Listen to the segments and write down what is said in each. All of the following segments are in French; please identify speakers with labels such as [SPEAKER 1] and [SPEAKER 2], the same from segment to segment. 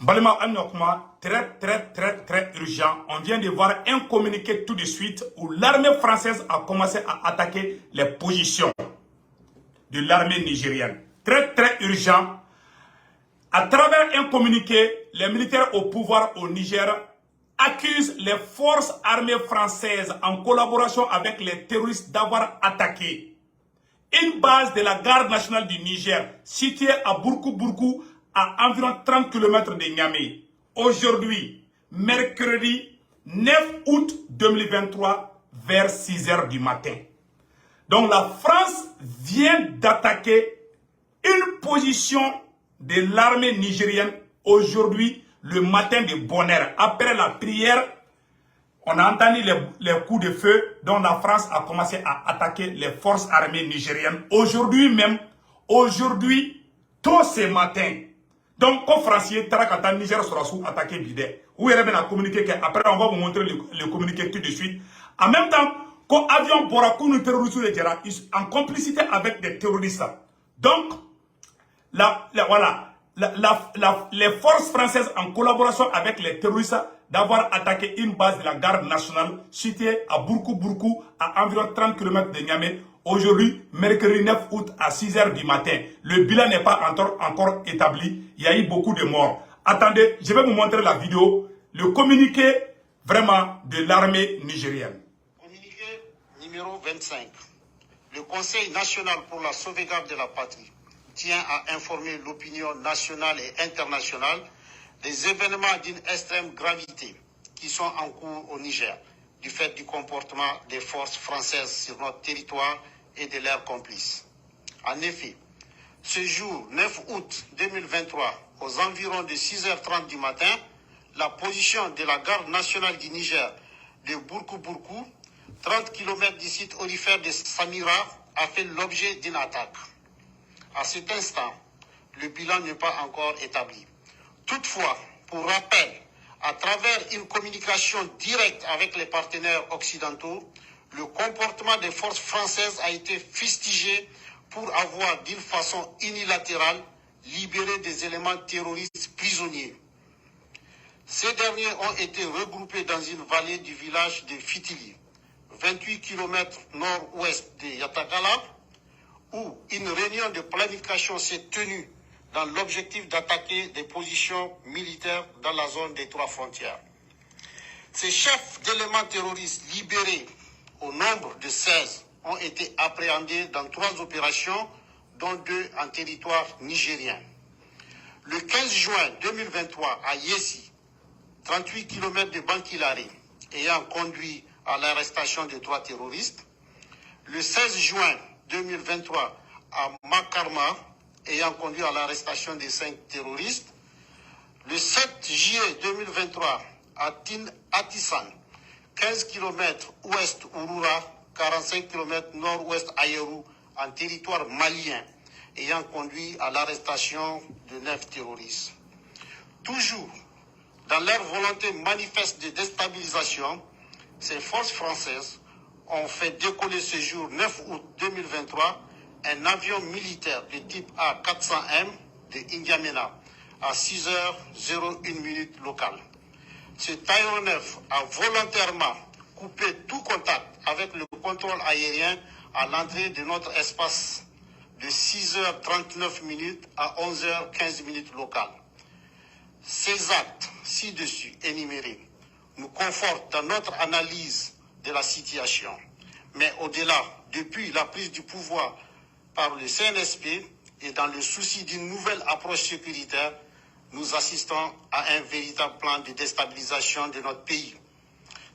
[SPEAKER 1] Balima Anyokma, très urgent. On vient de voir un communiqué tout de suite où l'armée française a commencé à attaquer les positions de l'armée nigérienne. Très urgent. À travers un communiqué, les militaires au pouvoir au Niger accusent les forces armées françaises en collaboration avec les terroristes d'avoir attaqué une base de la garde nationale du Niger située à Bourkou, à environ 30 km de Niamey. Aujourd'hui, mercredi 9 août 2023, vers 6 h du matin. Donc la France vient d'attaquer une position de l'armée nigérienne aujourd'hui, le matin de bonne heure. Après la prière, on a entendu les coups de feu dont la France a commencé à attaquer les forces armées nigériennes. Aujourd'hui même, tôt ce matin. Donc, quand Français, Tarakata, Niger sera sous attaqué Bidé. Où il y a communiqué après on va vous montrer le communiqué tout de suite. En même temps, quand avion Borakou nous terroristes en complicité avec des terroristes. Donc, les forces françaises en collaboration avec les terroristes d'avoir attaqué une base de la garde nationale située à Bourkou, à environ 30 km de Niamey. Aujourd'hui, mercredi 9 août à 6 h du matin. Le bilan n'est pas encore établi. Il y a eu beaucoup de morts. Attendez, je vais vous montrer la vidéo, le communiqué vraiment de l'armée nigérienne.
[SPEAKER 2] Communiqué numéro 25. Le Conseil national pour la sauvegarde de la patrie tient à informer l'opinion nationale et internationale des événements d'une extrême gravité qui sont en cours au Niger, du fait du comportement des forces françaises sur notre territoire et de leurs complices. En effet, ce jour 9 août 2023, aux environs de 6 h 30 du matin, la position de la garde nationale du Niger de Bourkou, 30 km du site aurifère de Samira, a fait l'objet d'une attaque. À cet instant, le bilan n'est pas encore établi. Toutefois, pour rappel, à travers une communication directe avec les partenaires occidentaux, le comportement des forces françaises a été fustigé pour avoir, d'une façon unilatérale, libéré des éléments terroristes prisonniers. Ces derniers ont été regroupés dans une vallée du village de Fitili, 28 km nord-ouest de Yatakala, où une réunion de planification s'est tenue dans l'objectif d'attaquer des positions militaires dans la zone des 3 frontières. Ces chefs d'éléments terroristes libérés, au nombre de 16, ont été appréhendés dans 3 opérations, dont 2 en territoire nigérien. Le 15 juin 2023, à Yessi, 38 km de Bankilari, ayant conduit à l'arrestation de 3 terroristes. Le 16 juin 2023, à Makarma, ayant conduit à l'arrestation de 5 terroristes. Le 7 juillet 2023, à Tin Atissan, 15 km ouest Urura, 45 km nord-ouest Ayerou, en territoire malien, ayant conduit à l'arrestation de 9 terroristes. Toujours dans leur volonté manifeste de déstabilisation, ces forces françaises ont fait décoller ce jour 9 août 2023 un avion militaire de type A400M de N'Djamena à 6h01 locale. Cet aéronef a volontairement coupé tout contact avec le contrôle aérien à l'entrée de notre espace de 6h39 à 11h15 locale. Ces actes ci-dessus énumérés nous confortent dans notre analyse de la situation. Mais au-delà, depuis la prise du pouvoir par le CNSP et dans le souci d'une nouvelle approche sécuritaire, nous assistons à un véritable plan de déstabilisation de notre pays.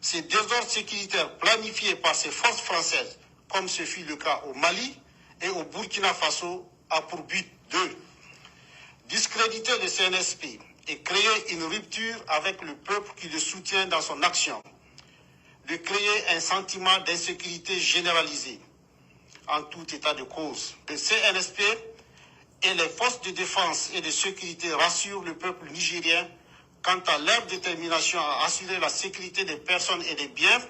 [SPEAKER 2] Ces désordres sécuritaires planifiés par ces forces françaises, comme ce fut le cas au Mali et au Burkina Faso, a pour but de discréditer le CNSP et créer une rupture avec le peuple qui le soutient dans son action, de créer un sentiment d'insécurité généralisée. En tout état de cause, le CNSP et les forces de défense et de sécurité rassurent le peuple nigérien quant à leur détermination à assurer la sécurité des personnes et des biens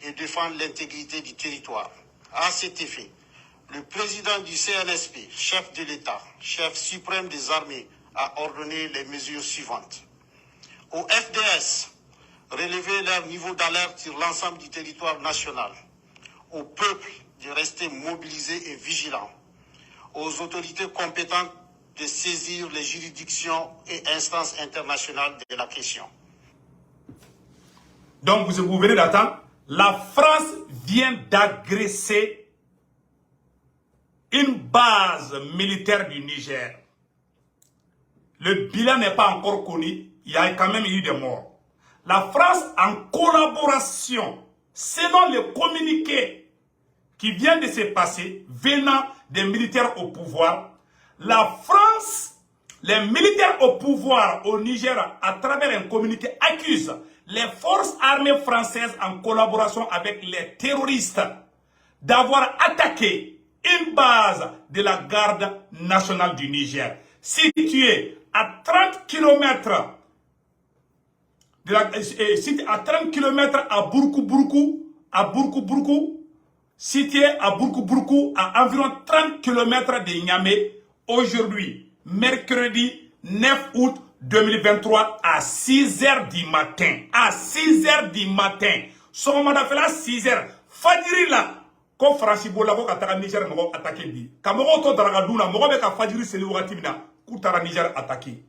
[SPEAKER 2] et défendre l'intégrité du territoire. À cet effet, le président du CNSP, chef de l'État, chef suprême des armées, a ordonné les mesures suivantes. Au FDS, relever leur niveau d'alerte sur l'ensemble du territoire national. Au peuple de rester mobilisé et vigilant. Aux autorités compétentes de saisir les juridictions et instances internationales de la question.
[SPEAKER 1] Donc, vous venez d'attendre, la France vient d'agresser une base militaire du Niger. Le bilan n'est pas encore connu, il y a quand même eu des morts. La France, en collaboration, selon le communiqué qui vient de se passer, venant des militaires au pouvoir, la France, les militaires au pouvoir au Niger, à travers un communiqué, accusent les forces armées françaises en collaboration avec les terroristes d'avoir attaqué une base de la garde nationale du Niger, située à 30 km à Bourkou-Bourkou, situé à Bourkou-Bourkou, à environ 30 km de Niamey, aujourd'hui, mercredi 9 août 2023, à 6 h du matin. À 6 h du matin. Son mandat fait là 6 h. Fadjiri là, quand Francibo là, quand Ataka Niger m'a attaqué bi. Quand m'a to Dragadouna, m'a be ka Fadjiri c'est le Watimina, Koutara Niger attaqué.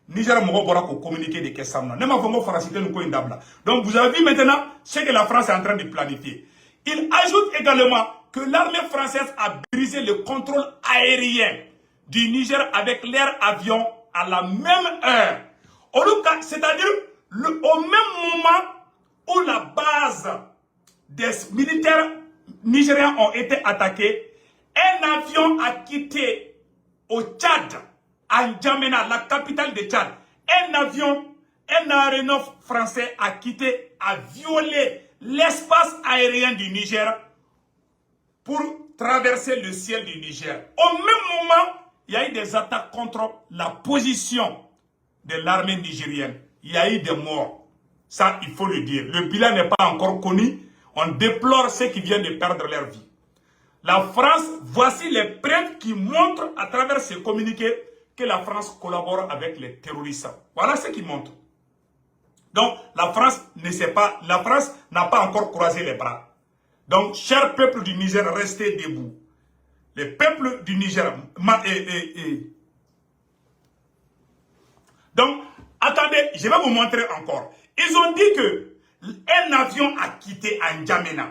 [SPEAKER 1] Niger m'a bora ko communiquer des questions. Ne m'a pas Francité nous ko indabla. Donc vous avez vu maintenant ce que la France est en train de planifier. Il ajoute également que l'armée française a brisé le contrôle aérien du Niger avec l'air avion à la même heure. C'est-à-dire au même moment où la base des militaires nigériens ont été attaqués, un avion a quitté au Tchad, à N'Djamena, la capitale de Tchad. Un aéronef français a violé l'espace aérien du Niger pour traverser le ciel du Niger. Au même moment, il y a eu des attaques contre la position de l'armée nigérienne. Il y a eu des morts. Ça, il faut le dire. Le bilan n'est pas encore connu. On déplore ceux qui viennent de perdre leur vie. La France, voici les preuves qui montrent à travers ces communiqués que la France collabore avec les terroristes. Voilà ce qui montre. Donc, la France n'a pas encore croisé les bras. Donc, cher peuple du Niger, restez debout. Le peuple du Niger... Donc, attendez, je vais vous montrer encore. Ils ont dit que un avion a quitté N'Djamena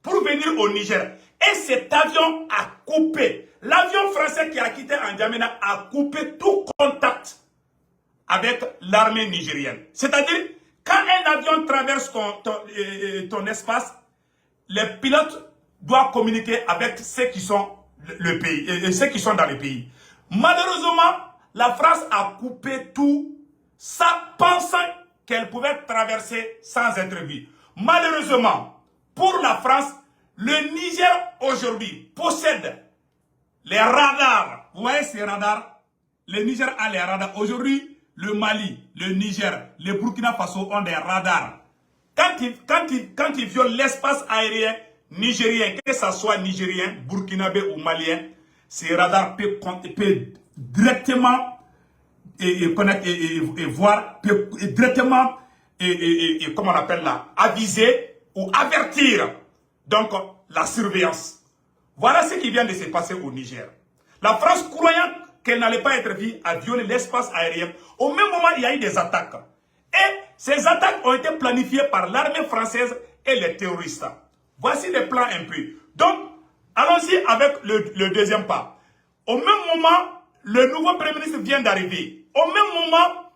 [SPEAKER 1] pour venir au Niger. Et cet avion a coupé. L'avion français qui a quitté N'Djamena a coupé tout contact avec l'armée nigérienne. C'est-à-dire, quand un avion traverse ton espace, les pilotes doivent communiquer avec ceux qui sont le pays, ceux qui sont dans le pays. Malheureusement, la France a coupé tout, ça pensant qu'elle pouvait traverser sans être vue. Malheureusement, pour la France, le Niger aujourd'hui possède les radars. Vous voyez ces radars? Le Niger a les radars. Aujourd'hui, le Mali, le Niger, le Burkina Faso ont des radars. Quand ils violent l'espace aérien nigérien, que ce soit nigérien, burkinabé ou malien, ces radars peuvent directement voir, directement, comment on appelle là, aviser ou avertir donc la surveillance. Voilà ce qui vient de se passer au Niger. La France, croyant qu'elle n'allait pas être vue, a violé l'espace aérien. Au même moment, il y a eu des attaques. Et ces attaques ont été planifiées par l'armée française et les terroristes. Voici les plans un peu. Donc, allons-y avec le deuxième pas. Au même moment, le nouveau Premier ministre vient d'arriver. Au même moment,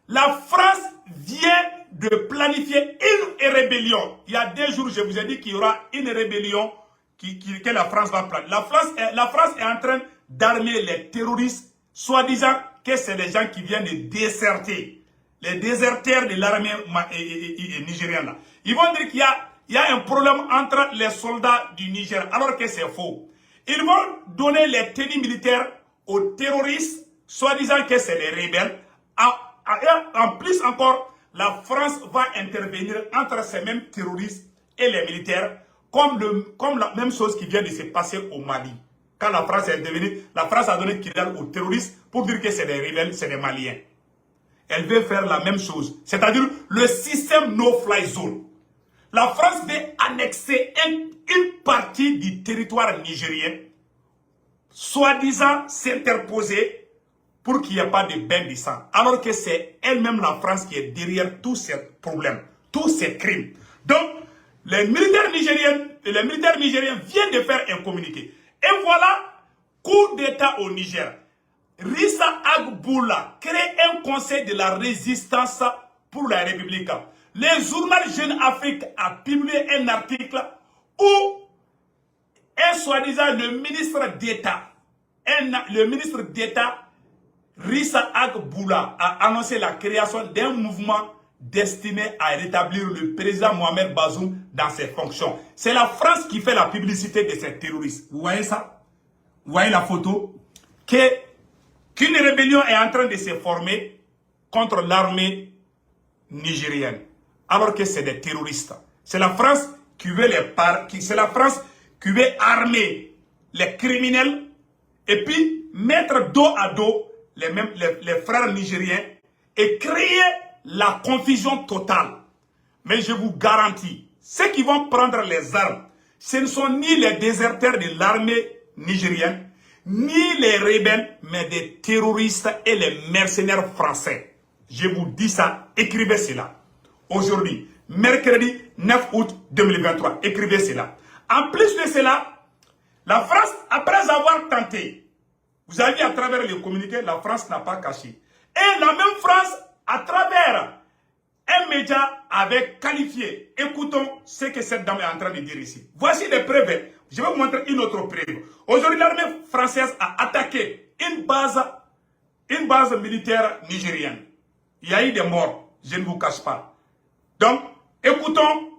[SPEAKER 1] la France vient de planifier une rébellion. Il y a 2 jours, je vous ai dit qu'il y aura une rébellion que la France va planifier. La France est en train d'armer les terroristes, soi-disant que c'est les gens qui viennent de déserter. Les déserteurs de l'armée nigérienne. Là. Ils vont dire qu'il y a un problème entre les soldats du Niger, alors que c'est faux. Ils vont donner les tenues militaires aux terroristes, soi-disant que c'est les rebelles. En plus encore, la France va intervenir entre ces mêmes terroristes et les militaires, comme la même chose qui vient de se passer au Mali. Quand la France est intervenue, la France a donné Kidal aux terroristes pour dire que c'est des rebelles, c'est des Maliens. elle veut faire la même chose. C'est-à-dire le système no-fly zone. La France veut annexer une partie du territoire nigérien, soi-disant s'interposer pour qu'il n'y ait pas de bain de sang. Alors que c'est elle-même la France qui est derrière tous ces problèmes, tous ces crimes. Donc, les militaires nigériens viennent de faire un communiqué. Et voilà, coup d'État au Niger. Rissa Agboula crée un conseil de la résistance pour la République. Le journal Jeune Afrique a publié un article où un soi-disant le ministre d'État, Rissa Agboula, a annoncé la création d'un mouvement destiné à rétablir le président Mohamed Bazoum dans ses fonctions. C'est la France qui fait la publicité de ces terroristes. Vous voyez ça? Vous voyez la photo? Qu'une rébellion est en train de se former contre l'armée nigérienne. Alors que c'est des terroristes. C'est la France qui veut c'est la France qui veut armer les criminels et puis mettre dos à dos les frères nigériens et créer la confusion totale. Mais je vous garantis, ceux qui vont prendre les armes, ce ne sont ni les déserteurs de l'armée nigérienne, ni les rebelles, mais des terroristes et les mercenaires français. Je vous dis ça, écrivez cela. Aujourd'hui, mercredi 9 août 2023, écrivez cela. En plus de cela, la France, après avoir tenté, vous avez vu à travers les communiqués, la France n'a pas caché. Et la même France, à travers un média, avait qualifié. Écoutons ce que cette dame est en train de dire ici. Voici les preuves. Je vais vous montrer une autre preuve. Aujourd'hui, l'armée française a attaqué une base militaire nigérienne. Il y a eu des morts, je ne vous cache pas. Donc, écoutons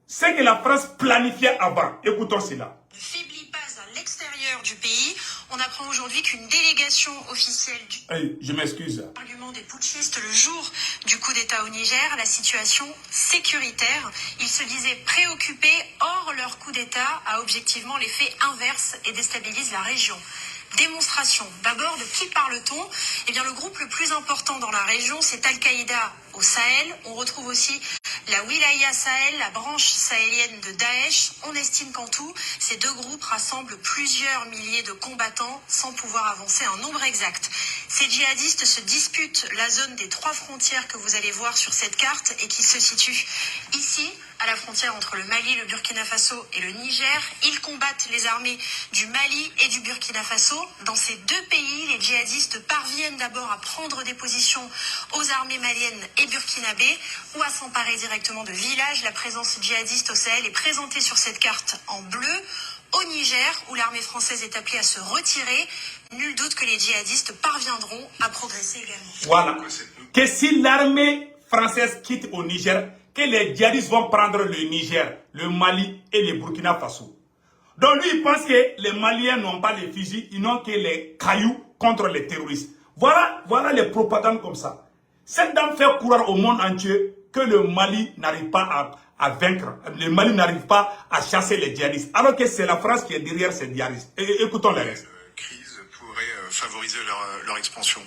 [SPEAKER 1] ce que la France planifiait avant. Écoutons cela.
[SPEAKER 3] Ne faiblit pas à l'extérieur du pays. On apprend aujourd'hui qu'une délégation officielle du...
[SPEAKER 1] Hey, je m'excuse.
[SPEAKER 3] Argument des putschistes le jour du coup d'État au Niger, la situation sécuritaire. Ils se disaient préoccupés, or leur coup d'État a objectivement l'effet inverse et déstabilise la région. Démonstration. D'abord, de qui parle-t-on? Eh bien, le groupe le plus important dans la région, c'est Al-Qaïda au Sahel. On retrouve aussi la Wilaya Sahel, la branche sahélienne de Daesh. On estime qu'en tout, ces deux groupes rassemblent plusieurs milliers de combattants sans pouvoir avancer un nombre exact. Ces djihadistes se disputent la zone des 3 frontières que vous allez voir sur cette carte et qui se situe ici, à la frontière entre le Mali, le Burkina Faso et le Niger. Ils combattent les armées du Mali et du Burkina Faso. Dans ces deux pays, les djihadistes parviennent d'abord à prendre des positions aux armées maliennes et burkinabées ou à s'emparer directement de villages. La présence djihadiste au Sahel est présentée sur cette carte en bleu. Au Niger, où l'armée française est appelée à se retirer, nul doute que les djihadistes parviendront à progresser également.
[SPEAKER 1] Voilà. Que si l'armée française quitte au Niger, que les djihadistes vont prendre le Niger, le Mali et le Burkina Faso. Donc lui, il pense que les Maliens n'ont pas les fusils, ils n'ont que les cailloux contre les terroristes. Voilà les propagandes comme ça. Cette dame fait croire au monde entier que le Mali n'arrive pas à vaincre. Le Mali n'arrive pas à chasser les djihadistes. Alors que c'est la France qui est derrière ces djihadistes. Écoutons le reste.
[SPEAKER 4] Crise pourrait favoriser leur expansion.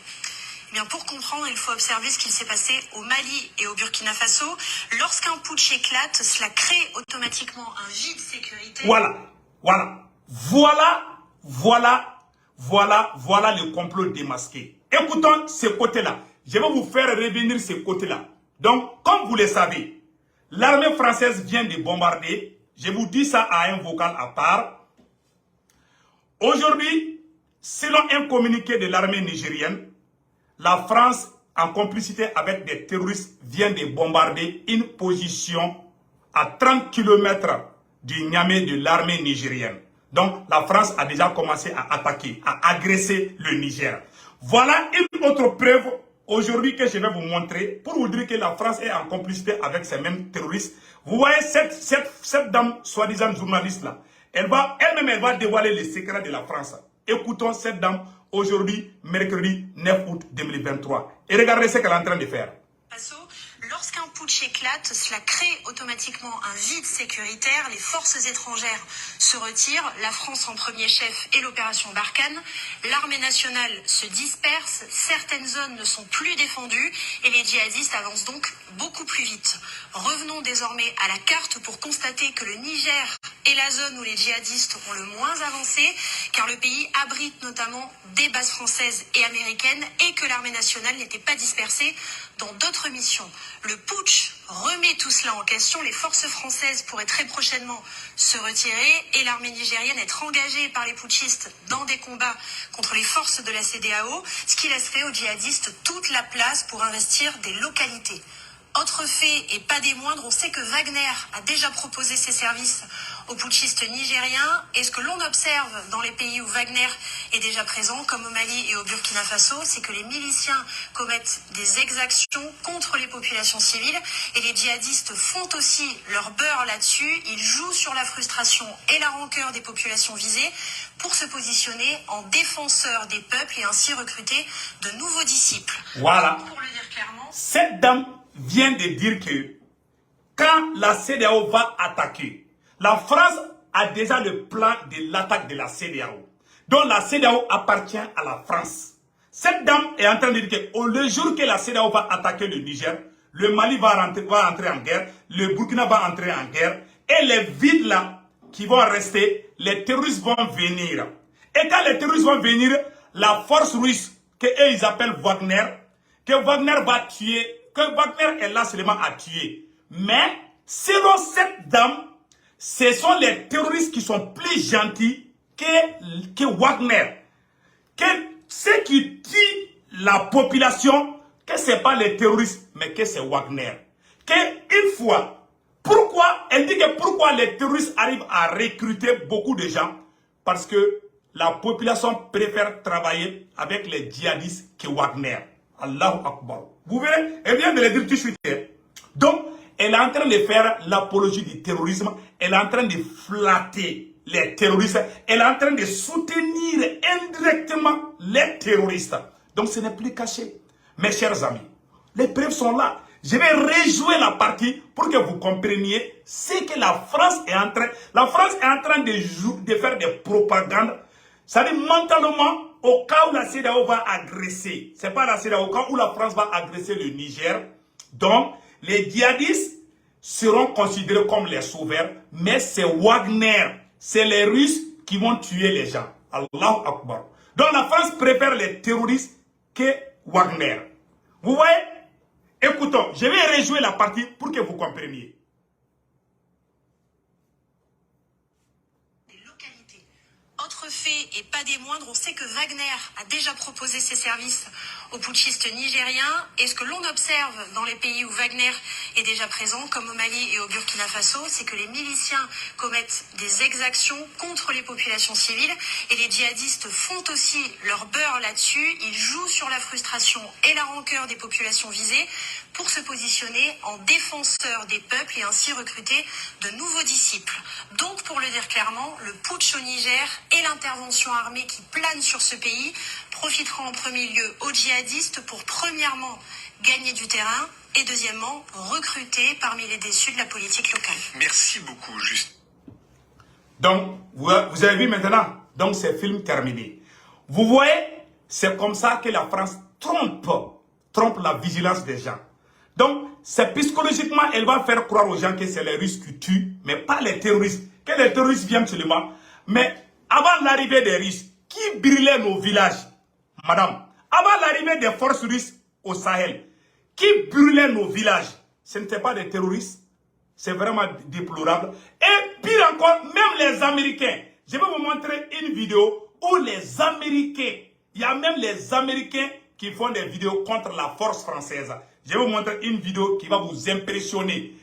[SPEAKER 3] Eh bien, pour comprendre, il faut observer ce qu'il s'est passé au Mali et au Burkina Faso. Lorsqu'un putsch éclate, cela crée automatiquement un vide sécuritaire.
[SPEAKER 1] Voilà le complot démasqué. Écoutons ce côté-là. Je vais vous faire revenir ce côté-là. Donc, comme vous le savez, l'armée française vient de bombarder. Je vous dis ça à un vocal à part. Aujourd'hui, selon un communiqué de l'armée nigérienne, la France, en complicité avec des terroristes, vient de bombarder une position à 30 km du Niamey de l'armée nigérienne. Donc, la France a déjà commencé à attaquer, à agresser le Niger. Voilà une autre preuve aujourd'hui que je vais vous montrer pour vous dire que la France est en complicité avec ces mêmes terroristes. Vous voyez cette dame, soi-disant journaliste là, elle-même va dévoiler les secrets de la France. Écoutons cette dame aujourd'hui, mercredi 9 août 2023. Et regardez ce qu'elle est en train de faire.
[SPEAKER 3] Lorsqu'un putsch éclate, cela crée automatiquement un vide sécuritaire. Les forces étrangères se retirent, la France en premier chef et l'opération Barkhane. L'armée nationale se disperse, certaines zones ne sont plus défendues et les djihadistes avancent donc beaucoup plus vite. Revenons désormais à la carte pour constater que le Niger est la zone où les djihadistes ont le moins avancé, car le pays abrite notamment des bases françaises et américaines et que l'armée nationale n'était pas dispersée dans d'autres missions. Le putsch remet tout cela en question. Les forces françaises pourraient très prochainement se retirer et l'armée nigérienne être engagée par les putschistes dans des combats contre les forces de la CEDEAO, ce qui laisserait aux djihadistes toute la place pour investir des localités. Autre fait, et pas des moindres, on sait que Wagner a déjà proposé ses services aux putschistes nigériens. Et ce que l'on observe dans les pays où Wagner est déjà présent, comme au Mali et au Burkina Faso, c'est que les miliciens commettent des exactions contre les populations civiles. Et les djihadistes font aussi leur beurre là-dessus. Ils jouent sur la frustration et la rancœur des populations visées pour se positionner en défenseurs des peuples et ainsi recruter de nouveaux disciples.
[SPEAKER 1] Voilà.
[SPEAKER 3] Pour le dire clairement,
[SPEAKER 1] Cette dame vient de dire que quand la CEDEAO va attaquer, la France a déjà le plan de l'attaque de la CEDEAO. Donc la CEDEAO appartient à la France. Cette dame est en train de dire que le jour que la CEDEAO va attaquer le Niger, le Mali va entrer en guerre, le Burkina va entrer en guerre, et les vides là qui vont rester, les terroristes vont venir. Et quand les terroristes vont venir, la force russe, que eux ils appellent Wagner, que Wagner va tuer, que Wagner est là seulement à tuer. Mais, selon cette dame, ce sont les terroristes qui sont plus gentils que Wagner. Que ceux qui tuent la population, que ce n'est pas les terroristes, mais que c'est Wagner. Que une fois, pourquoi, elle dit que pourquoi les terroristes arrivent à recruter beaucoup de gens? Parce que la population préfère travailler avec les djihadistes que Wagner. Allahu Akbar. Vous verrez, elle vient de le dire tout de suite. Donc, elle est en train de faire l'apologie du terrorisme. Elle est en train de flatter les terroristes. Elle est en train de soutenir indirectement les terroristes. Donc, ce n'est plus caché. Mes chers amis, les preuves sont là. Je vais rejouer la partie pour que vous compreniez ce que la France est en train. La France est en train de faire des propagandes. Ça dit mentalement, au cas où la CEDEAO va agresser, c'est pas la CEDEAO, au cas où la France va agresser le Niger, donc les djihadistes seront considérés comme les sauveurs, mais c'est Wagner, c'est les Russes qui vont tuer les gens. Allahu Akbar. Donc la France préfère les terroristes que Wagner. Vous voyez? Écoutons, je vais rejouer la partie pour que vous compreniez.
[SPEAKER 3] Autre fait, et pas des moindres, on sait que Wagner a déjà proposé ses services aux putschistes nigériens. Et ce que l'on observe dans les pays où Wagner est déjà présent, comme au Mali et au Burkina Faso, c'est que les miliciens commettent des exactions contre les populations civiles. Et les djihadistes font aussi leur beurre là-dessus. Ils jouent sur la frustration et la rancœur des populations visées pour se positionner en défenseurs des peuples et ainsi recruter de nouveaux disciples. Donc, pour le dire clairement, le putsch au Niger et l'intervention armée qui plane sur ce pays profitera en premier lieu aux djihadistes pour premièrement gagner du terrain et deuxièmement recruter parmi les déçus de la politique locale.
[SPEAKER 4] Merci beaucoup, juste.
[SPEAKER 1] Donc, vous avez vu maintenant, donc c'est film terminé. Vous voyez, c'est comme ça que la France trompe la vigilance des gens. Donc, c'est psychologiquement, elle va faire croire aux gens que c'est les Russes qui tuent, mais pas les terroristes. Que les terroristes viennent seulement. Mais avant l'arrivée des Russes, qui brûlait nos villages? Madame, avant l'arrivée des forces russes au Sahel, qui brûlait nos villages? Ce n'étaient pas des terroristes. C'est vraiment déplorable. Et pire encore, même les Américains. Je vais vous montrer une vidéo où les Américains, il y a même les Américains qui font des vidéos contre la force française. Je vais vous montrer une vidéo qui va vous impressionner.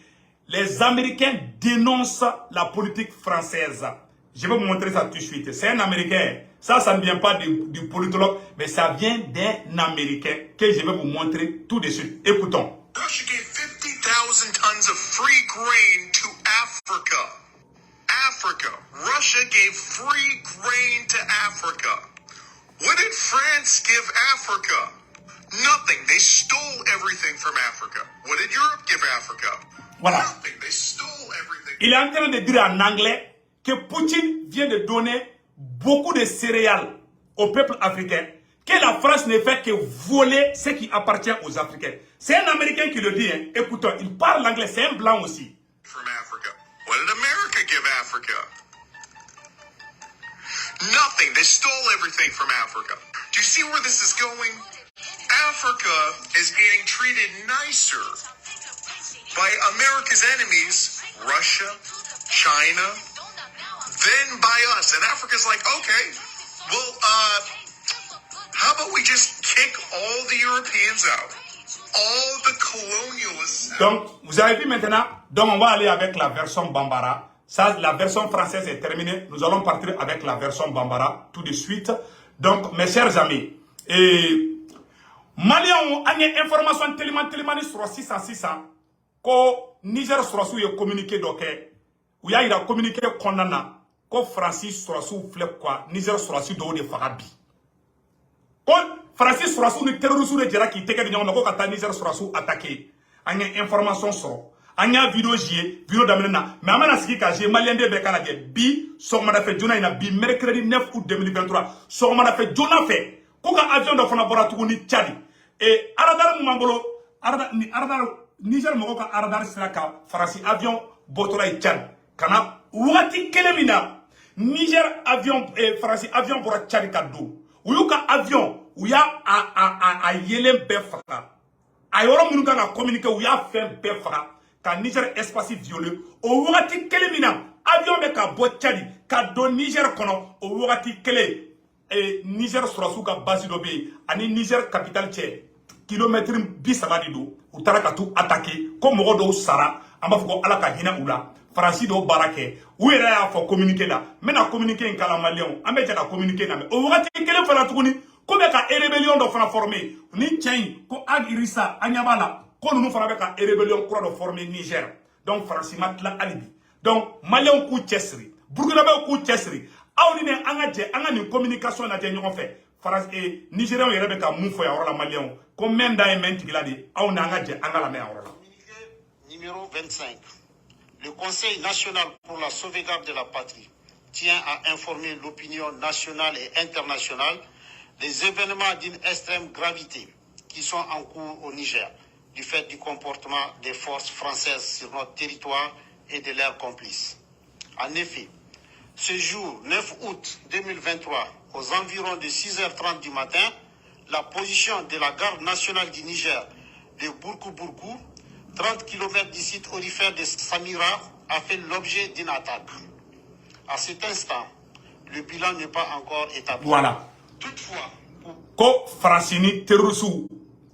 [SPEAKER 1] Les Américains dénoncent la politique française. Je vais vous montrer ça tout de suite. C'est un Américain. Ça ne vient pas du politologue, mais ça vient d'un Américain que je vais vous montrer tout de suite. Écoutons.
[SPEAKER 4] Russia gave 50,000 tons of free grain to Africa. Africa. Russia gave free grain to Africa. What did France give Africa? Nothing. They stole everything. everything from Africa. What did Europe give Africa?
[SPEAKER 1] Voilà.
[SPEAKER 4] Nothing. They stole everything.
[SPEAKER 1] Il est en train de dire en anglais que Poutine vient de donner beaucoup de céréales au peuple africain, que la France ne fait que voler ce qui appartient aux Africains. C'est un Américain qui le dit, hein. Écoutez, il parle anglais, c'est un blanc aussi.
[SPEAKER 4] From Africa. What did America give Africa? Nothing. They stole everything from Africa. Do you see where this is going? Africa is getting treated nicer by America's enemies, Russia, China, then by us. And Africa's like, okay, well, how about we just kick all the Europeans out? All the colonialists out.
[SPEAKER 1] Donc, vous avez vu maintenant, donc on va aller avec la version Bambara. Ça, la version française est terminée. Nous allons partir avec la version Bambara tout de suite. Donc, mes chers amis, Maliens ont une information tellement sur 600 que Niger sera sous communiqué donc où il a communiqué condamnant que Francis sera sous flip quoi Niger sera sous de Farabi. Quand Francis sera sous le terroriste de Djera qui teke de nyama ko kata Niger sera sous attaqué. Anya information sur anya vidéo vidéo d'amenena mais amana siki ka j'ai malien de bekala de bi so mada fait jona ina bi mercredi 9 août 2023 so mada fait jona fait ko ka avion do fana bora tuguni Tchad et aradar mambolo aradar Niger moko ka aradar siraka farasi avion botora Tchad kana wati kelemina Niger avion farasi avion bora Tchad kadou uyuka avion uya a yelen befaka ayoro munu ka communiquer uya fait befaka ka Niger espace violé o wati kelemina avion be ka bo Tchad ka do Niger kono o wati kele Niger surasu ka base do be ani Niger capitale tche kilomètre bi sabadi do utara ka tu attaquer ko mogo do sara amba fuko ala ka hina ula farasi do barake u yɛrɛ y'a fɔ communiquer la mena communiquer in kala malien ambe jaka communiquer na me o wagati kelen fana tuguni ko be ka rébellion do fana former ni tiɲɛ ko Agirissa anyabala ko nunu fana be ka rébellion kura do former Niger donc farasi matla alibi donc malien ku cɛsiri burkinabé ku cɛsiri aw ni ne anga je anga ni communication na je ɲɔgɔn fɛ farasi Nigérien yɛrɛ be ka mun fɔ ya yɔrɔ la malien ko même da ye men tigila de aw na anga je anga la me yɔrɔ la
[SPEAKER 2] numéro 25. Le Conseil national pour la sauvegarde de la patrie tient à informer l'opinion nationale et internationale des événements d'une extrême gravité qui sont en cours au Niger, du fait du comportement des forces françaises sur notre territoire et de leurs complices. En effet, ce jour 9 août 2023, aux environs de 6h30 du matin, la position de la garde nationale du Niger de Bourkou-Bourkou, 30 km du site aurifère de Samira, a fait l'objet d'une attaque. À cet instant, le bilan n'est pas encore établi.
[SPEAKER 1] Voilà.
[SPEAKER 2] Toutefois,
[SPEAKER 1] ko Francini terroristes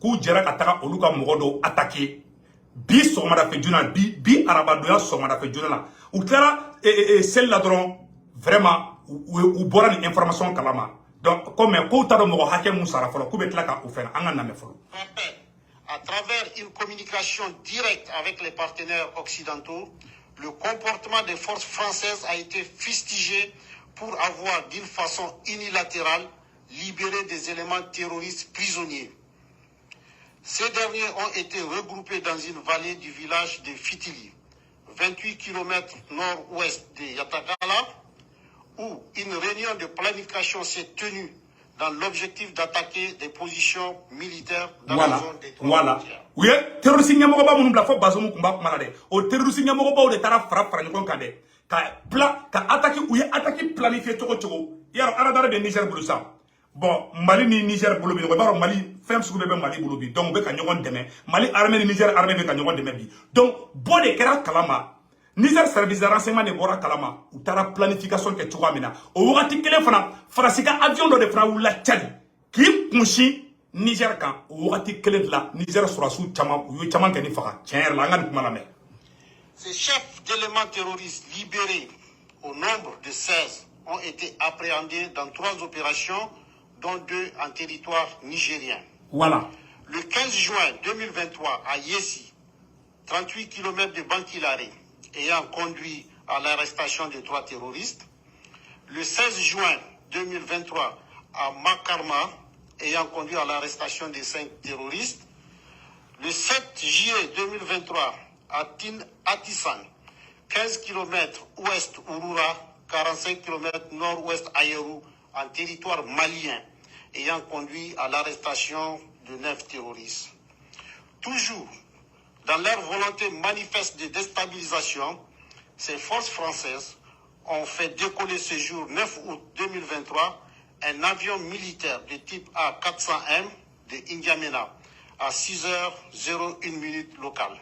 [SPEAKER 1] ku jɛra ka taga olu ka mɔgɔ dɔw attaquer bi sɔgɔmada fɛ joona bi arabadonya sɔgɔmada fɛ joona la u tilara seli la dɔrɔn vraiment u bɔra ni information kalama donc comme ko ta dɔn mɔgɔ hakɛ mun sara fɔlɔ k'u bɛ tila ka o fɛnɛ an ka lamɛn fɔlɔ.
[SPEAKER 2] à travers une communication directe avec les partenaires occidentaux, le comportement des forces françaises a été fustigé pour avoir d'une façon unilatérale libéré des éléments terroristes prisonniers. Ces derniers ont été regroupés dans une vallée du village de Fitili, 28 km nord-ouest de Yatagala, où une réunion de planification s'est tenue dans l'objectif d'attaquer des positions militaires dans la zone des trois frontières.
[SPEAKER 1] Oui, terroriste nyamoko ba munu bla fo bazomu kumba kuma de. O terroriste nyamoko ba o de tara fara nyakon kande. Ka attaquer ou attaquer planifier toko. Yaro aradara de Niger bulusa. Bon, Mali ni Niger bulubi ko baro Mali fem suku be Mali bulubi. Donc be ka nyakon deme. Mali armée ni Niger armée be ka nyakon deme bi. Donc bon de kera kalama. Niger service de renseignement de bora kalama ou tara planification ke tuwa mina o wakati kele fana farasika avion do de fana wula Tchad ki kunshi Niger kan o wakati kele la Niger sura su chama yo chama ke ni faka tiens la ngani kuma la me.
[SPEAKER 2] Ces chefs d'éléments terroristes libérés au nombre de 16 ont été appréhendés dans 3 opérations dont 2 en territoire nigérien.
[SPEAKER 1] Voilà.
[SPEAKER 2] Le 15 juin 2023 à Yessi, 38 km de Bankilare, ayant conduit à l'arrestation de 3 terroristes. Le 16 juin 2023 à Makarma, ayant conduit à l'arrestation de 5 terroristes. Le 7 juillet 2023, à Atissan, 15 km ouest Ouroura, 45 km nord-ouest Aïrou, en territoire malien, ayant conduit à l'arrestation de 9 terroristes. Toujours dans leur volonté manifeste de déstabilisation, ces forces françaises ont fait décoller ce jour 9 août 2023 un avion militaire de type A400M de N'Djamena à 6h01 locale.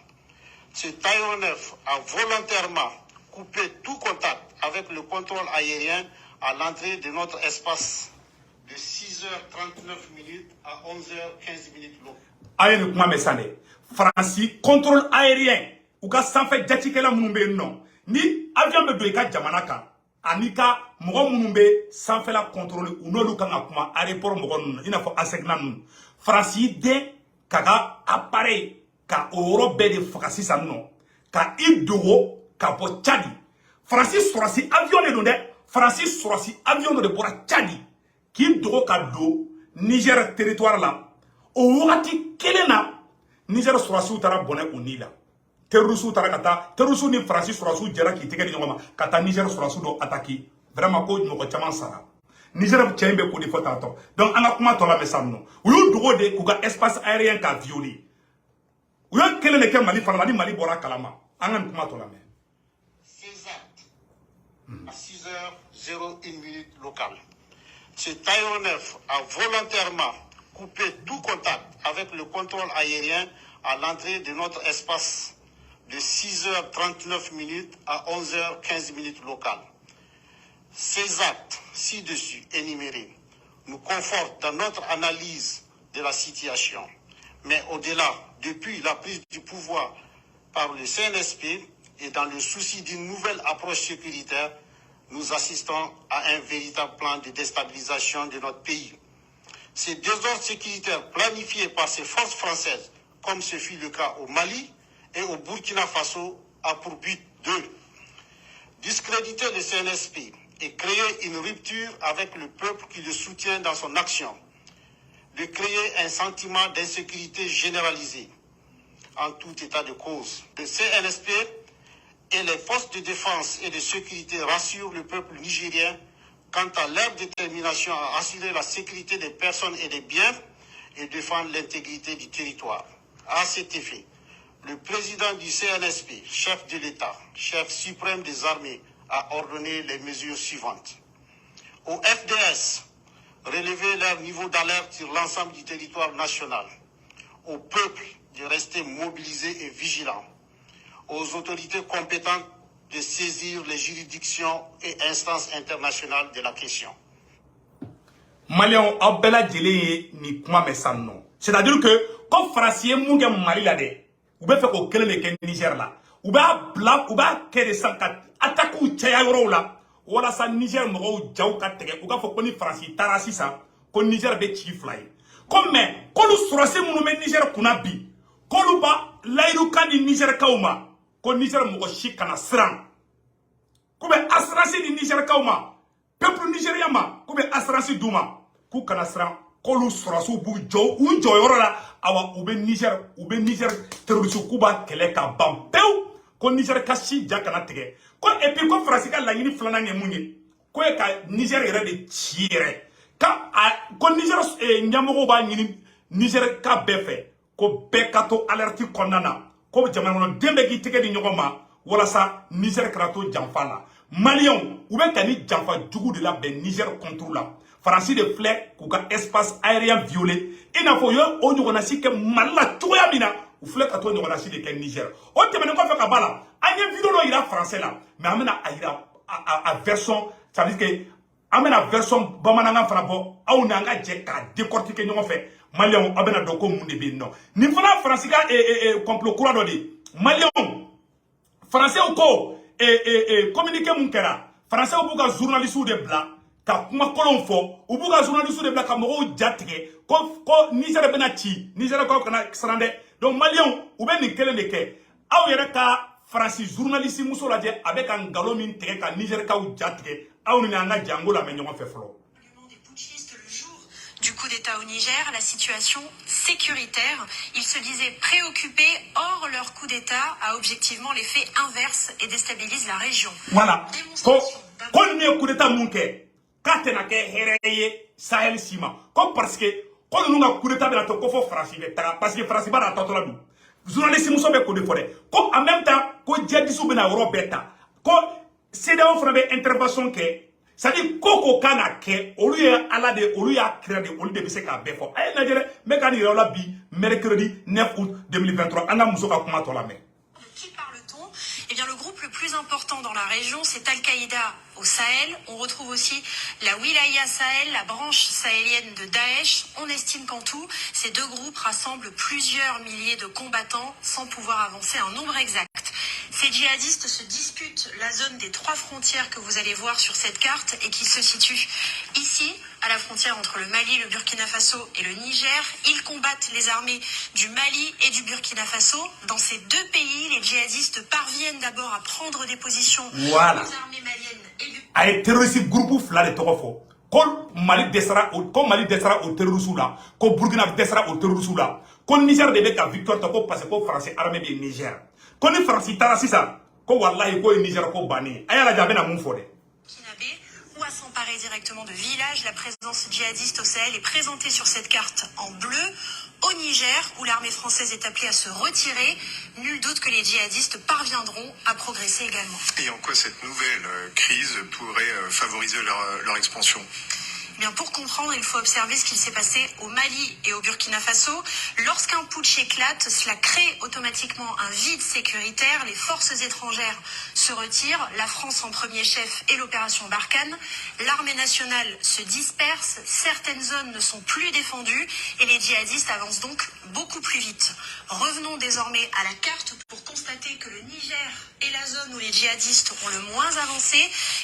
[SPEAKER 2] Ce Taïwanais a volontairement coupé tout contact avec le contrôle aérien à l'entrée de notre espace de 6h39 à 11h15 locale.
[SPEAKER 1] Aye ni kuma mesane. Franci contrôle aérien. Ou ka sanfɛ jatikɛla minnu bɛ yen nɔ. Ni avion bɛ don i ka jamana kan, ani ka mɔgɔ minnu bɛ sanfɛla contrôle u n'olu kan ka kuma aéroport mɔgɔ ninnu i n'a fɔ ASECNA ninnu. Franci den ka ka appareil ka o yɔrɔ bɛɛ de faga sisan nɔ. Ka i dogo ka bɔ Tchadi. Franci sɔrɔsi avion de don dɛ. Franci sɔrɔsi avion de bɔra Tchadi. K'i dogo ka don Niger territoire la. O wagati kelen na Niger sɔrɔsiw taara bɔnɛ o ni la. Terrorisiw taara ka taa terrorisiw ni Franci sɔrɔsiw jɛra k'i tɛgɛ di ɲɔgɔn ma ka taa Niger sɔrɔsiw dɔ attaquer. Vraiment ko mɔgɔ caman sara. Niger cɛ in bɛ ko de fɔ tantɔ. Donc an ka kuma tɔ la bɛ sa nɔ. U y'u dogo de k'u ka espace aérien ka violer. U ye kelen de kɛ Mali fana ni Mali bɔra kalama. An ka nin kuma tɔ la mɛ.
[SPEAKER 2] Ces actes à 6h01 locale. Ce Taïwanais a volontairement coupé tout contact avec le contrôle aérien à l'entrée de notre espace de 6h39 à 11h15 locale. Ces actes ci-dessus énumérés nous confortent dans notre analyse de la situation. Mais au-delà, depuis la prise du pouvoir par le CNSP et dans le souci d'une nouvelle approche sécuritaire, nous assistons à un véritable plan de déstabilisation de notre pays. Ces désordres sécuritaires planifiés par ces forces françaises, comme ce fut le cas au Mali et au Burkina Faso, a pour but de discréditer le CNSP et créer une rupture avec le peuple qui le soutient dans son action, de créer un sentiment d'insécurité généralisée. En tout état de cause, le CNSP et les forces de défense et de sécurité rassurent le peuple nigérien quant à leur détermination à assurer la sécurité des personnes et des biens et défendre l'intégrité du territoire. À cet effet, le président du CNSP, chef de l'État, chef suprême des armées, a ordonné les mesures suivantes. Au FDS, relever leur niveau d'alerte sur l'ensemble du territoire national. Au peuple de rester mobilisé et vigilant. Aux autorités compétentes de saisir les juridictions et instances internationales de la question.
[SPEAKER 1] Maliens aw bɛɛ lajɛlen ye nin kuma mɛn san nɔ. C'est-à-dire que comme Franci ye mun kɛ Mali la dɛ, u bɛ fɛ k'o kelen de kɛ Niger la. U b'a bila, u b'a kɛ de san ka attaquew caya yɔrɔw la. Walasa Niger mɔgɔw jaw ka tigɛ. U k'a fɔ ko ni Franci taara sisan, ko Niger bɛ ci fila ye. Ko mais k'olu sɔrɔsi minnu bɛ Niger kunna bi, k'olu ba layidu kan di Niger kaw ma, ko Niger mɔgɔ si kana siran. K'u bɛ assurance di Niger kaw ma, peuple nigérien ma, k'u bɛ assurance d'u ma, k'u kana siran. K'olu sɔrɔsiw b'u jɔ, u jɔyɔrɔ la, awa u bɛ Niger terroriste k'u b'a kɛlɛ ka ban pewu. Ko Niger ka si ja kana tigɛ. Ko et puis ko Franci ka laɲini filanan ye mun ye? Ko ye ka Niger yɛrɛ de ci yɛrɛ. Ko Niger ɲɛmɔgɔw b'a ɲini Niger ka bɛɛ fɛ. Ko bɛɛ ka to alerte kɔnɔna na. Ko jamana kɔnɔ den bɛɛ k'i tɛgɛ di ɲɔgɔn ma walasa Niger kana to janfa la. Maliens u bɛ ka ni janfa jugu de labɛn Niger contre la. Franci de filɛ k'u ka espace aérien violer. I n'a fɔ u ye o ɲɔgɔnna si kɛ Mali la cogoya min na, u filɛ ka to ɲɔgɔnna si de kɛ Niger. O tɛmɛnen kɔfɛ ka ban la, an ye vidéo dɔ yira français la, mais an bɛna a yira a version, ça veut dire que an bɛna version bamanankan fana bɔ, aw ni an ka jɛ k'a décortiquer ɲɔgɔn fɛ. Maliens aw bɛna dɔn ko mun de bɛ yen nɔ. Nin fana Franci ka complot kura dɔ de. Maliens Français ko communiqué mun kɛra, Français b'u ka journalistes de bila ka kuma kolon fɔ, u b'u ka journalistes de bila ka mɔgɔw ja tigɛ ko Niger bɛna ci, Niger kaw kana siran dɛ. Donc Maliens u bɛ nin kelen de kɛ. Aw yɛrɛ ka Franci journaliste muso lajɛ a bɛ ka ngalon min tigɛ ka Niger kaw ja tigɛ. Aw ni an ka jango la mɛ ɲɔgɔn fɛ fɔlɔ.
[SPEAKER 3] Du coup coup d'État au Niger, la situation sécuritaire. Ils se disaient préoccupés, or leur coup d'État a objectivement l'effet inverse et déstabilise la région.
[SPEAKER 1] Voilà. Quand on a un coup d'État munké, quand on a un Sahel Sima, comme parce que quand on a un coup d'État, parce que France va dans la nous. Journaliste muso be ko de fode ko en même temps ko jadisu bena Europe beta ko CEDEAO fana be intervention ke ça dit koko kana ke olu ya ala de olu ya créer de olu de be se ka be fo ay najere me kan ira la bi mercredi 9 août 2023 ana muso ka kuma to la me.
[SPEAKER 3] De qui parle-t-on? Eh bien, le groupe le plus important dans la région, c'est Al-Qaïda au Sahel. On retrouve aussi la Wilaya Sahel, la branche sahélienne de Daesh. On estime qu'en tout, ces deux groupes rassemblent plusieurs milliers de combattants sans pouvoir avancer un nombre exact. Ces djihadistes se disputent la zone des 3 frontières que vous allez voir sur cette carte et qui se situe ici, à la frontière entre le Mali, le Burkina Faso et le Niger. Ils combattent les armées du Mali et du Burkina Faso. Dans ces deux pays, les djihadistes parviennent d'abord à prendre des positions
[SPEAKER 1] voilà.
[SPEAKER 3] aux armées maliennes et du...
[SPEAKER 1] Ay terroriste groupe fla de toko ko Mali desara au terrorisme là, ko Burkina desara au terrorisme là, ko Niger de ka victoire to ko parce que ko français armée de Niger. Ko ni France tara sisa ko wallahi ko Niger ko bani ayala jabe na mun fode.
[SPEAKER 3] Ou à s'emparer directement de villages. La présence djihadiste au Sahel est présentée sur cette carte en bleu. Au Niger, où l'armée française est appelée à se retirer, nul doute que les djihadistes parviendront à progresser également.
[SPEAKER 4] Et en quoi cette nouvelle crise pourrait favoriser leur expansion ?
[SPEAKER 3] Eh bien, pour comprendre, il faut observer ce qu'il s'est passé au Mali et au Burkina Faso. Lorsqu'un putsch éclate, cela crée automatiquement un vide sécuritaire. Les forces étrangères se retirent, la France en premier chef et l'opération Barkhane. L'armée nationale se disperse, certaines zones ne sont plus défendues et les djihadistes avancent donc beaucoup plus vite. Revenons désormais à la carte pour constater que le Niger est la zone où les djihadistes ont le moins avancé,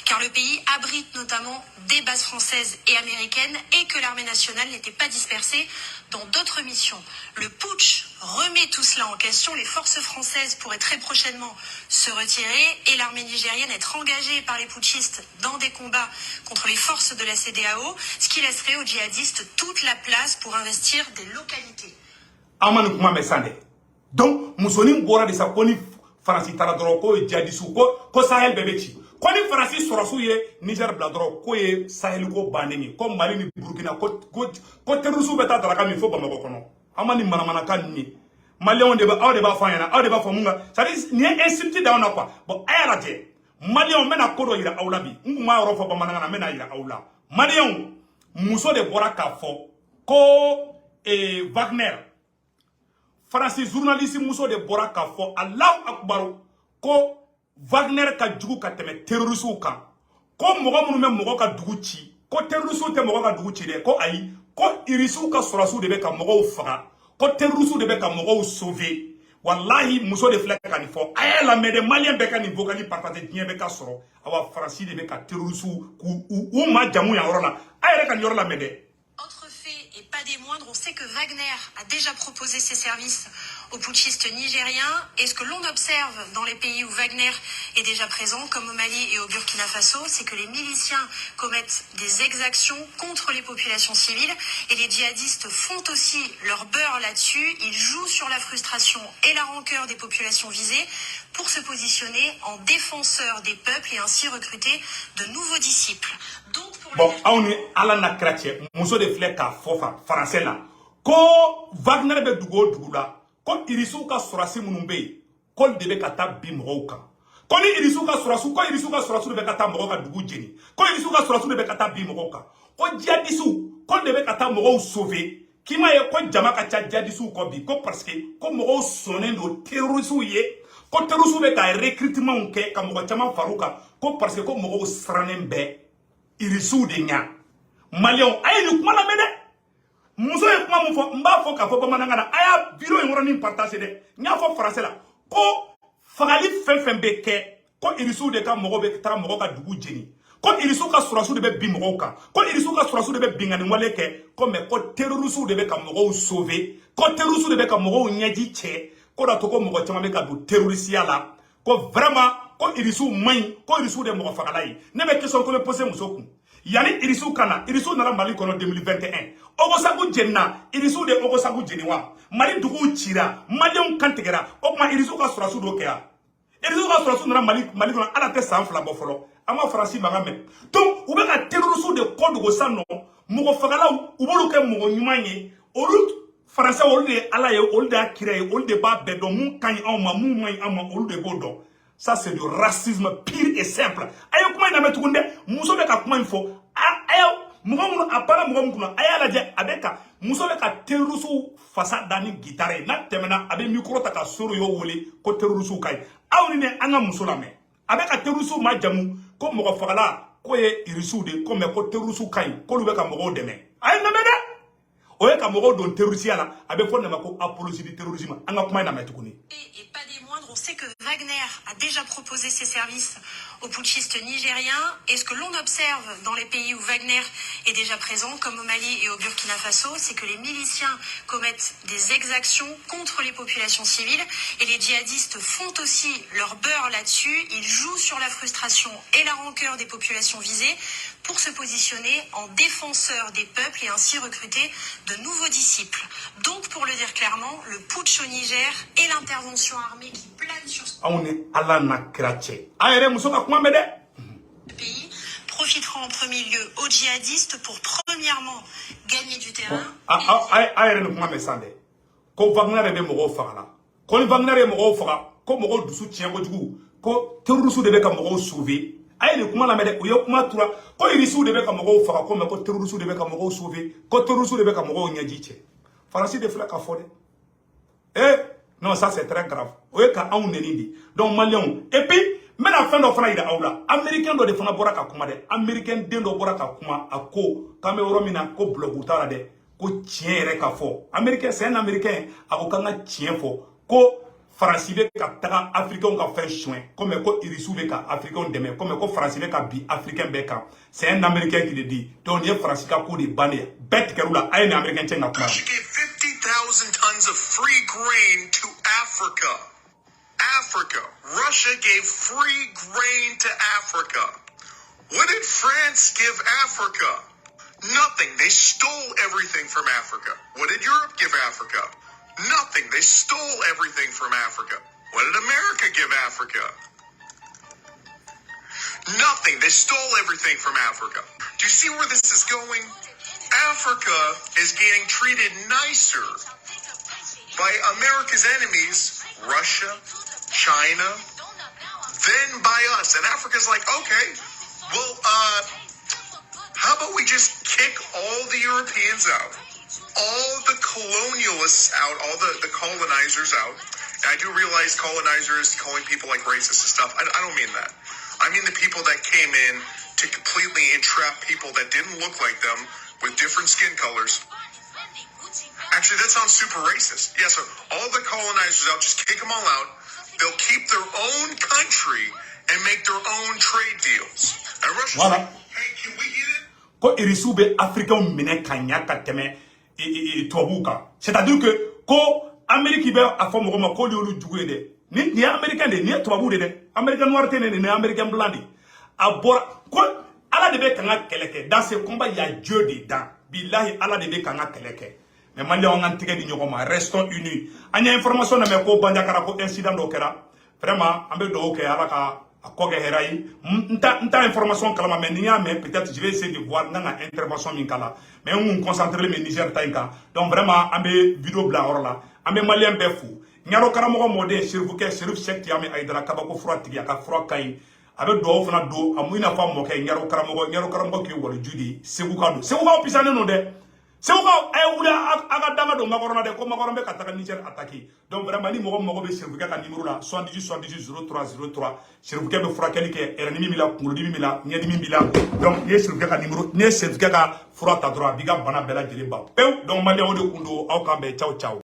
[SPEAKER 3] car le pays abrite notamment des bases françaises et américaine et que l'armée nationale n'était pas dispersée dans d'autres missions. Le putsch remet tout cela en question. Les forces françaises pourraient très prochainement se retirer et l'armée nigérienne être engagée par les putschistes dans des combats contre les forces de la CEDEAO, ce qui laisserait aux djihadistes toute la place pour investir des localités.
[SPEAKER 1] Donc, Moussouni Bora de sa koni Francis Taradroko et Djihadisou ko Sahel bebechi. Koni Francis Sorasouye Niger Bladro ko ye Sahel ko baneni ko Mali ni Burkina ko terrorisou beta talaka mi fo Bamako kono. Amani manamana kan ni. Mali on débat fanyana, on débat famunga. Ça dit ni insulté da on a quoi. Bon ayarate. Mali on mena kodo ira aulabi. Nguma ro fo Bamana na mena ira aula. Mali on Mousso de Bora ka fo ko Wagner Francis journaliste Mousso de Bora ka fo Allahu Akbar ko Wagner ka jugu ka teme terroriste kan ko mogo munu me mogo ka dugu ci ko terroriste te mogo ka dugu ci de ko ayi ko irisu ka sorasu de be ka mogo faga ko terroriste de be ka mogo sauver wallahi Mousso de flek ka ni fo ayala me de malien be ka ni voka ni partager dien be ka soro awa Francis de be ka terroriste ou ma jamu ya orona ayere ka ni orona me de.
[SPEAKER 3] Autre fait, et pas des moindres, on sait que Wagner a déjà proposé ses services aux putschistes nigériens. Et ce que l'on observe dans les pays où Wagner est déjà présent, comme au Mali et au Burkina Faso, c'est que les miliciens commettent des exactions contre les populations civiles. Et les djihadistes font aussi leur beurre là-dessus. Ils jouent sur la frustration et la rancœur des populations visées pour se positionner en défenseurs des peuples et ainsi recruter de nouveaux disciples. Donc,
[SPEAKER 1] bon, on est à la nacratie, Mousso de flek ka fofa français là. Ko Wagner be dugo la. Ko irisu ka sorasi munumbe. Ko debe kata bi moka. Ko ni irisu ka sorasu de be kata moka dugu jeni. Ko irisu ka sorasu de be kata bi moka. Ko djihadisu ko debe kata moka sauver. Kima ye ko jama ka cha djihadisu ko bi ko parce que ko moka sonen do terrorisme ye. Ko terrorisme be ka recrutement ke ka moka chama faruka ko parce que ko moka sranen be irisu de nya. Malion ay ni kuma la mede. Muso e kuma mun fo mba fo ka fo bamananga na aya biro e ngoroni partager de nya fo français la ko fagali fen be ke ko irisu de ka mogo be ta mogo ka dugu jeni ko irisu ka surasu de be bi mogo ka ko irisu ka surasu de be bingani wale ke ko me ko terrorisu de be ka mogo sauver ko terrorisu de be ka mogo nyaji che ko da to ko mogo chama be ka du terrorisia la ko vraiment ko irisu main ko irisu de mogo fagalai ne be question ko le poser muso ku yani irisu kana irisu nana Mali kono 2021 ogosagu jenna irisu de ogosagu jeniwa Mali dugu chira Malion kantigera okuma irisu ka surasu do kea irisu ka surasu nana Mali kono ala te san fla bofolo ama Franci magame donc ube ka terrorisme de code go sanno mugo fagala ubolu ke mugo nyumanye olu Français olu de ala ye olu de akire olu de ba bedo mun kan en ma mun moy en ma olu de bodo. Ça c'est du racisme pur et simple. Ayo kuma ina metukunde muso be ka kuma info ayo mugo apara mugo mukuna aya la je abeka muso be ka terrorisme fasa dani guitare na temena abe micro ta ka soro yo wole ko terrorisme kai awni ne anga muso la me abeka terrorisme ma jamu ko mugo fagala ko ye irisu de ko me ko terrorisme kai ko lu be ka mugo deme ay na mede oye ka mugo don terrorisme la abe fo na ko apologie du terrorisme anga kuma ina metukuni.
[SPEAKER 3] Et pas des moindres, on sait que Wagner a déjà proposé ses services aux putschistes nigériens. Et ce que l'on observe dans les pays où Wagner est déjà présent, comme au Mali et au Burkina Faso, c'est que les miliciens commettent des exactions contre les populations civiles. Et les djihadistes font aussi leur beurre là-dessus. Ils jouent sur la frustration et la rancœur des populations visées pour se positionner en défenseurs des peuples et ainsi recruter de nouveaux disciples. Donc, pour le dire clairement, le putsch au Niger et l'intervention armée qui plane sur ce pays profiteront en premier lieu aux djihadistes pour premièrement gagner du terrain.
[SPEAKER 1] Ko Wagner be mogo fagala ko Wagner mogo faga ko mogo dusu tiengo jugu ko terrorisme de be ka mogo sauver ay ni kuma la mede ko yo kuma tura ko irisu de be ka mogo faga ko me ko terrorisme de be ka mogo sauver ko terrorisme de be ka mogo nyajiche Franci de fla ka fode non ça c'est très grave oye ka on nenidi donc malien et puis mais la fin do fana ida awla américain do de fana bora ka kuma de américain den do bora ka kuma ako kame romina ko blogu tara de ko tiere ka fo américain c'est un américain ako kanga tien fo ko Franci be ka taga africain ka faire chouin comme ko irisu be ka africain deme comme ko Franci be ka bi africain be ka c'est un américain qui le dit donc il Franci ka ko de bane bet kerula ay na américain tien na kuma
[SPEAKER 4] 50,000 tons of free grain to Africa. Africa. Russia gave free grain to Africa. What did France give Africa? Nothing. They stole everything from Africa. What did Europe give Africa? Nothing. They stole everything from Africa. What did America give Africa? Nothing. They stole everything from Africa. Do you see where this is going? Africa is getting treated nicer by America's enemies, Russia, China, then by us. And Africa's like, okay, well, how about we just kick all the Europeans out, all the colonialists out, all the colonizers out. And I do realize colonizers calling people like racist and stuff. I don't mean that. I mean the people that came in to completely entrap people that didn't look like them with different skin colors. Actually, that sounds super racist. Yeah, so all the colonizers out, just kick them all out. They'll keep their own country and make their own trade deals. And Russia's like, hey, can we get it?
[SPEAKER 1] Ko irisu be africain mine kanya ka teme tobuka. C'est-à-dire que ko Amérique be afo mo ko liolu jugu de. Ni américain de ni tobu de. Américain noir te ni américain blanc de. Abora ko ala de be kanga keleke. Dans ce combat il y a Dieu dedans. Billahi ala de be kanga keleke. Mais Mali on antique di ñogoma restons unis anya information na me ko banja kara ko incident do kera vraiment ambe do ke ala ka akoge herai nta information kala mais ni mais peut-être je vais essayer de voir nanga intervention min kala mais on concentrer le Niger tainka donc vraiment ambe vidéo bla orla ambe malien be fou ñaro kara mo mode chirfuke chirf sekti ame aidara kabako frotigi aka frokai abe do fana do amuina fam mo kay ñaro kara mo ki wala judi segu ka pisane no de c'est pourquoi aga dama do makorona de ko makorombe kataka Niger attaqué donc vraiment ni mogo be chirfuke ka numéro là 78 0303 chirfuke be frakeli ke ernimi mila ngurudi mila nyedi mila donc ye chirfuke ka numéro ne chirfuke ka frata droit biga bana bela jeliba donc mali o de kundo au kambe ciao ciao